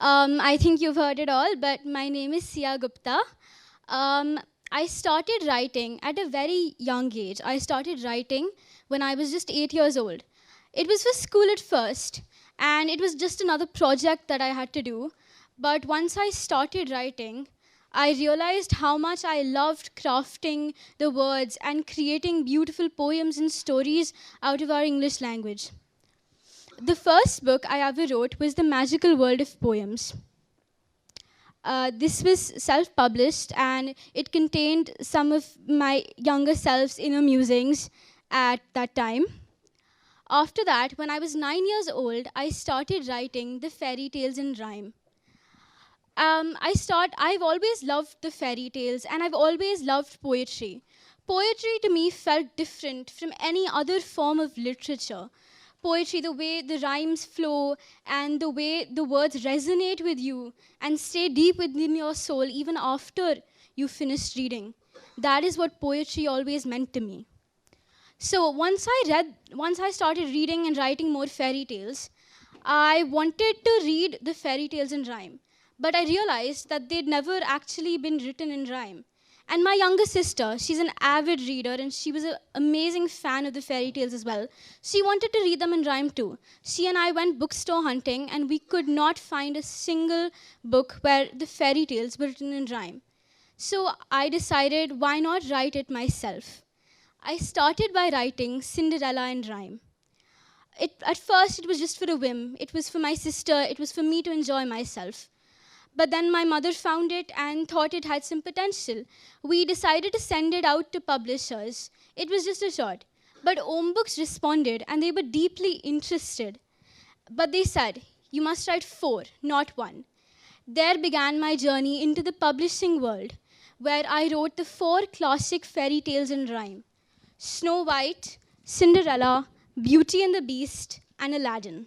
I think you've heard it all, but my name is Sia Gupta. Um, I started writing at a very young age. I started writing when I was just 8 years old. It was for school at first, and it was just another project that I had to do. But once I started writing, I realized how much I loved crafting the words and creating beautiful poems and stories out of our English language. The first book I ever wrote was The Magical World of Poems. This was self-published and it contained some of my younger self's inner musings at that time. After that, when I was 9 years old, I started writing the fairy tales in rhyme. I've always loved the fairy tales and I've always loved poetry. Poetry to me felt different from any other form of literature. Poetry, the way the rhymes flow and the way the words resonate with you and stay deep within your soul even after you finish reading. That is what poetry always meant to me. So once I started reading and writing more fairy tales, I wanted to read the fairy tales in rhyme. But I realized that they'd never actually been written in rhyme. And my younger sister, she's an avid reader and she was an amazing fan of the fairy tales as well. She wanted to read them in rhyme too. She and I went bookstore hunting and we could not find a single book where the fairy tales were written in rhyme. So I decided, why not write it myself? I started by writing Cinderella in rhyme. At first, it was just for a whim. It was for my sister. It was for me to enjoy myself. But then my mother found it and thought it had some potential. We decided to send it out to publishers. It was just a short. But Om Books responded and they were deeply interested. But they said, you must write 4, not 1. There began my journey into the publishing world, where I wrote the 4 classic fairy tales in rhyme: Snow White, Cinderella, Beauty and the Beast, and Aladdin.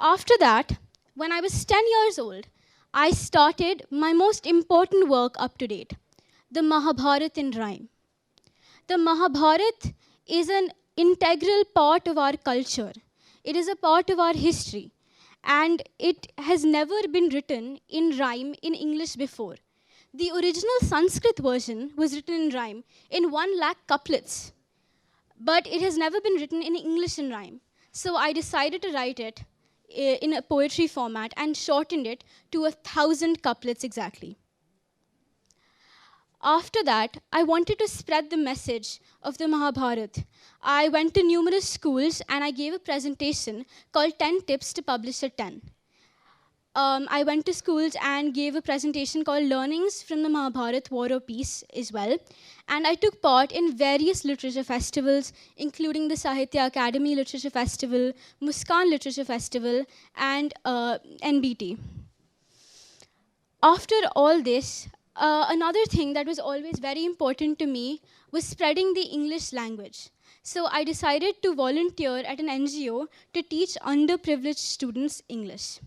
After that, when I was 10 years old, I started my most important work up to date, the Mahabharata in rhyme. The Mahabharata is an integral part of our culture. It is a part of our history. And it has never been written in rhyme in English before. The original Sanskrit version was written in rhyme in 1 lakh couplets. But it has never been written in English in rhyme. So I decided to write it in a poetry format and shortened it to 1,000 couplets exactly. After that, I wanted to spread the message of the Mahabharata. I went to numerous schools and I gave a presentation called 10 Tips to Publish a 10. I went to schools and gave a presentation called Learnings from the Mahabharata War or Peace as well. And I took part in various literature festivals, including the Sahitya Academy Literature Festival, Muskan Literature Festival, and NBT. After all this, another thing that was always very important to me was spreading the English language. So I decided to volunteer at an NGO to teach underprivileged students English.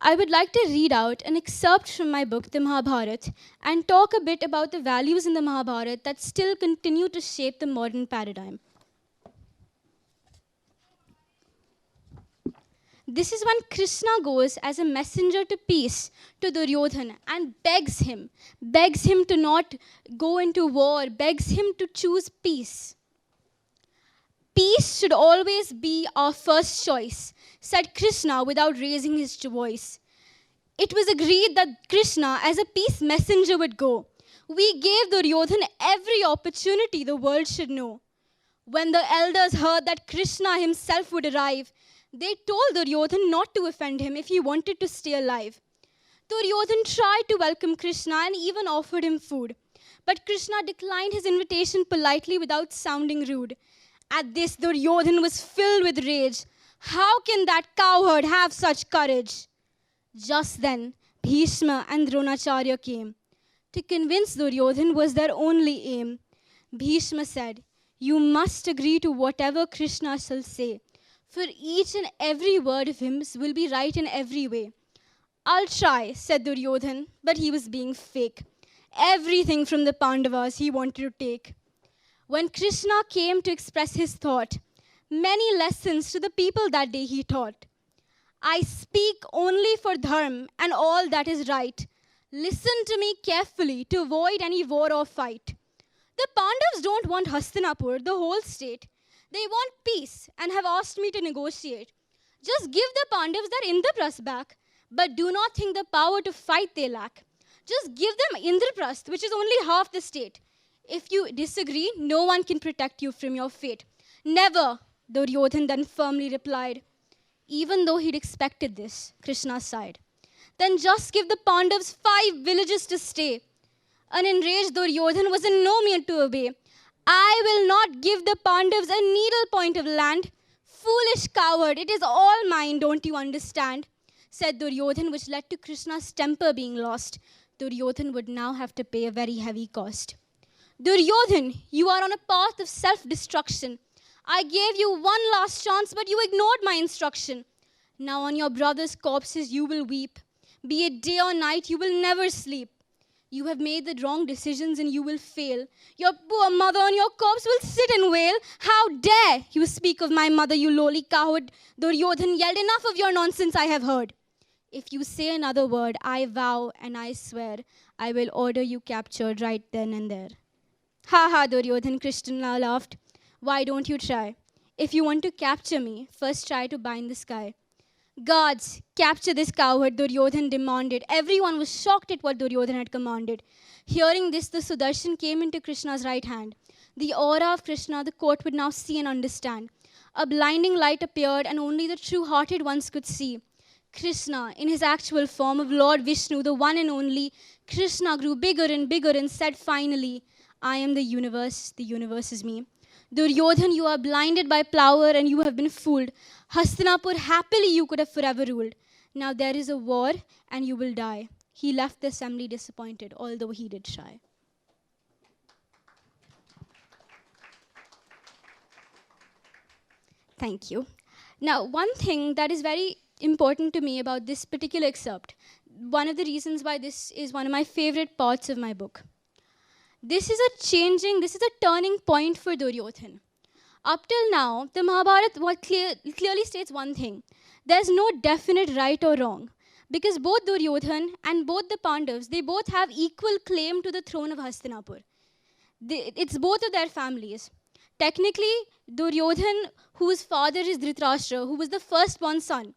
I would like to read out an excerpt from my book, The Mahabharata, and talk a bit about the values in the Mahabharata that still continue to shape the modern paradigm. This is when Krishna goes as a messenger to peace to Duryodhana and begs him to not go into war, begs him to choose peace. Peace should always be our first choice, said Krishna without raising his voice. It was agreed that Krishna, as a peace messenger, would go. We gave Duryodhana every opportunity the world should know. When the elders heard that Krishna himself would arrive, they told Duryodhana not to offend him if he wanted to stay alive. Duryodhana tried to welcome Krishna and even offered him food. But Krishna declined his invitation politely without sounding rude. At this, Duryodhana was filled with rage. How can that cowherd have such courage? Just then, Bhishma and Dronacharya came. To convince Duryodhana was their only aim. Bhishma said, you must agree to whatever Krishna shall say, for each and every word of him will be right in every way. I'll try, said Duryodhana, but he was being fake. Everything from the Pandavas he wanted to take. When Krishna came to express his thought, many lessons to the people that day he taught. I speak only for dharma and all that is right. Listen to me carefully to avoid any war or fight. The Pandavas don't want Hastinapur, the whole state. They want peace and have asked me to negotiate. Just give the Pandavas their Indraprasth back, but do not think the power to fight they lack. Just give them Indraprasth, which is only half the state. If you disagree, no one can protect you from your fate. Never, Duryodhan then firmly replied. Even though he'd expected this, Krishna sighed. Then just give the Pandavas 5 villages to stay. An enraged Duryodhan was in no mood to obey. I will not give the Pandavas a needle point of land. Foolish coward, it is all mine, don't you understand? Said Duryodhan, which led to Krishna's temper being lost. Duryodhan would now have to pay a very heavy cost. Duryodhan, you are on a path of self-destruction. I gave you one last chance, but you ignored my instruction. Now on your brother's corpses you will weep. Be it day or night, you will never sleep. You have made the wrong decisions and you will fail. Your poor mother on your corpse will sit and wail. How dare you speak of my mother, you lowly coward? Duryodhan yelled, enough of your nonsense I have heard. If you say another word, I vow and I swear, I will order you captured right then and there. Ha ha, Duryodhan, Krishna laughed. Why don't you try? If you want to capture me, first try to bind the sky. Guards, capture this coward, Duryodhan demanded. Everyone was shocked at what Duryodhan had commanded. Hearing this, the Sudarshan came into Krishna's right hand. The aura of Krishna the court would now see and understand. A blinding light appeared and only the true-hearted ones could see. Krishna, in his actual form of Lord Vishnu, the one and only, Krishna grew bigger and said finally, I am the universe is me. Duryodhan, you are blinded by power and you have been fooled. Hastinapur, happily you could have forever ruled. Now there is a war and you will die. He left the assembly disappointed, although he did try. Thank you. Now, one thing that is very important to me about this particular excerpt, one of the reasons why this is one of my favorite parts of my book. This is a turning point for Duryodhan. Up till now, the Mahabharata clearly states one thing. There's no definite right or wrong. Because both Duryodhan and both the Pandavas, they both have equal claim to the throne of Hastinapur. It's both of their families. Technically, Duryodhan, whose father is Dhritarashtra, who was the firstborn son,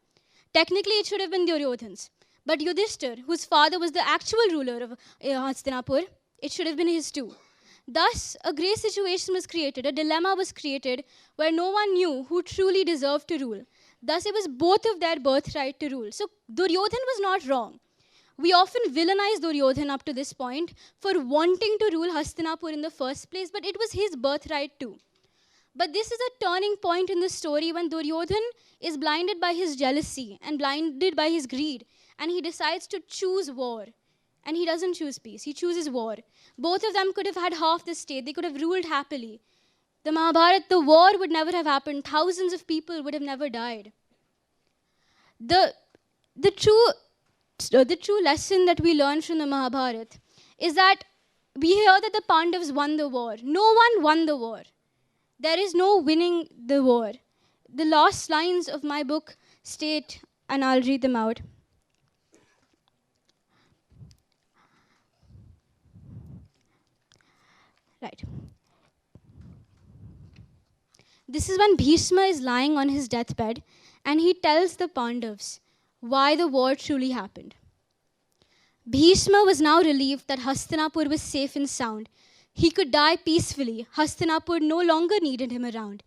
technically it should have been Duryodhan's. But Yudhishthir, whose father was the actual ruler of Hastinapur, it should have been his too. Thus, a grey situation was created, a dilemma was created where no one knew who truly deserved to rule. Thus, it was both of their birthright to rule. So, Duryodhan was not wrong. We often villainize Duryodhan up to this point for wanting to rule Hastinapur in the first place, but it was his birthright too. But this is a turning point in the story when Duryodhan is blinded by his jealousy and blinded by his greed, and he decides to choose war. And he doesn't choose peace, he chooses war. Both of them could have had half the state, they could have ruled happily. The Mahabharata, the war would never have happened, thousands of people would have never died. The true lesson that we learn from the Mahabharata is that we hear that the Pandavas won the war. No one won the war. There is no winning the war. The last lines of my book state, and I'll read them out. Right. This is when Bhishma is lying on his deathbed and he tells the Pandavas why the war truly happened. Bhishma was now relieved that Hastinapur was safe and sound. He could die peacefully. Hastinapur no longer needed him around.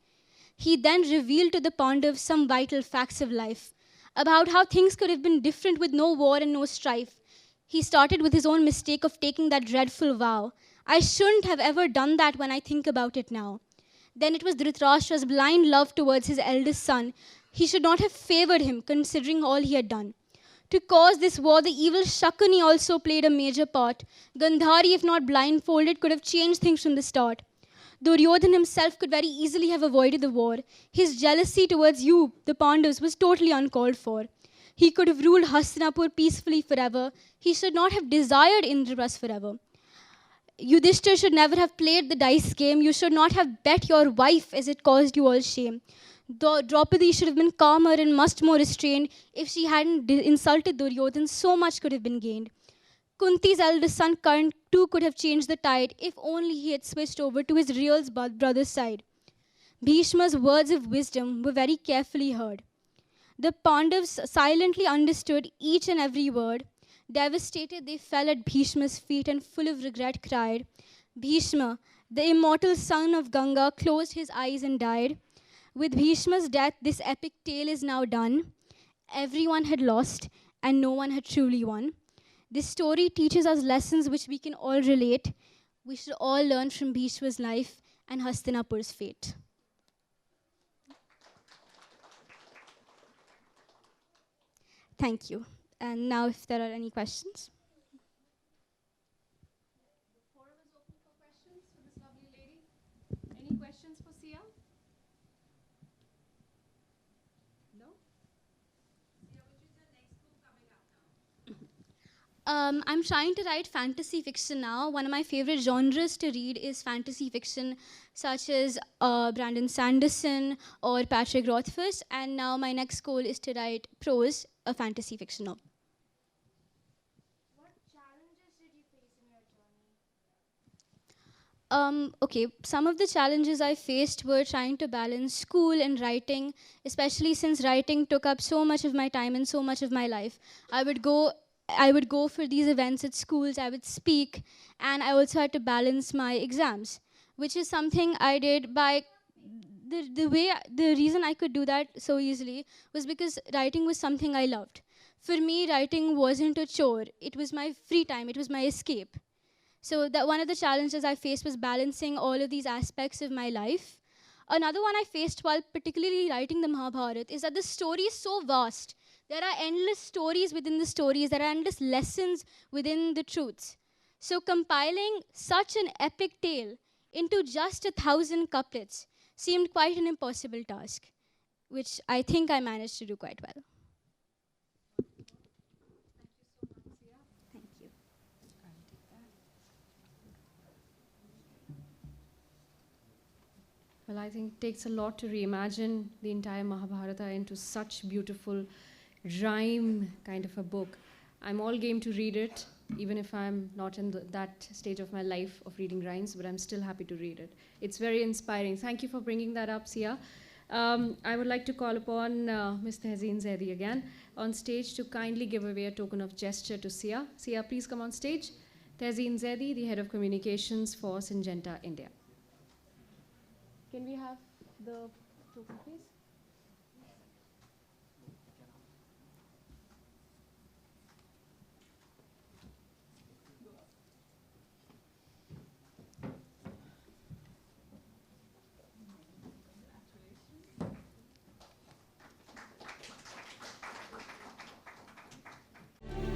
He then revealed to the Pandavas some vital facts of life about how things could have been different with no war and no strife. He started with his own mistake of taking that dreadful vow. I shouldn't have ever done that when I think about it now. Then it was Dhritarashtra's blind love towards his eldest son. He should not have favored him, considering all he had done. To cause this war, the evil Shakuni also played a major part. Gandhari, if not blindfolded, could have changed things from the start. Duryodhan himself could very easily have avoided the war. His jealousy towards you, the Pandavas, was totally uncalled for. He could have ruled Hastinapur peacefully forever. He should not have desired Indraprasth forever. Yudhishthir should never have played the dice game. You should not have bet your wife as it caused you all shame. Draupadi should have been calmer and much more restrained. If she hadn't insulted Duryodhan, so much could have been gained. Kunti's eldest son Karn too could have changed the tide if only he had switched over to his real brother's side. Bhishma's words of wisdom were very carefully heard. The Pandavas silently understood each and every word. Devastated, they fell at Bhishma's feet and full of regret cried. Bhishma, the immortal son of Ganga, closed his eyes and died. With Bhishma's death, this epic tale is now done. Everyone had lost and no one had truly won. This story teaches us lessons which we can all relate. We should all learn from Bhishma's life and Hastinapur's fate. Thank you. And now if there are any questions. The forum is open for questions for this lovely lady. Any questions for Sia? No? Sia, which is the next book coming out now? I'm trying to write fantasy fiction now. One of my favorite genres to read is fantasy fiction, such as Brandon Sanderson or Patrick Rothfuss. And now my next goal is to write prose, a fantasy fiction novel. What challenges did you face in your journey? Okay, some of the challenges I faced were trying to balance school and writing, especially since writing took up so much of my time and so much of my life. I would go for these events at schools, I would speak, and I also had to balance my exams, which is something I did by the reason I could do that so easily was because writing was something I loved. For me, writing wasn't a chore. It was my free time. It was my escape. So that one of the challenges I faced was balancing all of these aspects of my life. Another one I faced while particularly writing the Mahabharata is that the story is so vast. There are endless stories within the stories. There are endless lessons within the truths. So compiling such an epic tale into just 1,000 couplets seemed quite an impossible task, which I think I managed to do quite well. Thank you. Well, I think it takes a lot to reimagine the entire Mahabharata into such beautiful rhyme kind of a book. I'm all game to read it, even if I'm not in that stage of my life of reading rhymes, but I'm still happy to read it. It's very inspiring. Thank you for bringing that up, Sia. I would like to call upon Ms. Tehzeen Zaidi again on stage to kindly give away a token of gesture to Sia. Sia, please come on stage. Tehzeen Zaidi, the Head of Communications for Syngenta India. Can we have the token, please?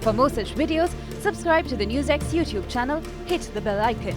For more such videos, subscribe to the NewsX YouTube channel, hit the bell icon.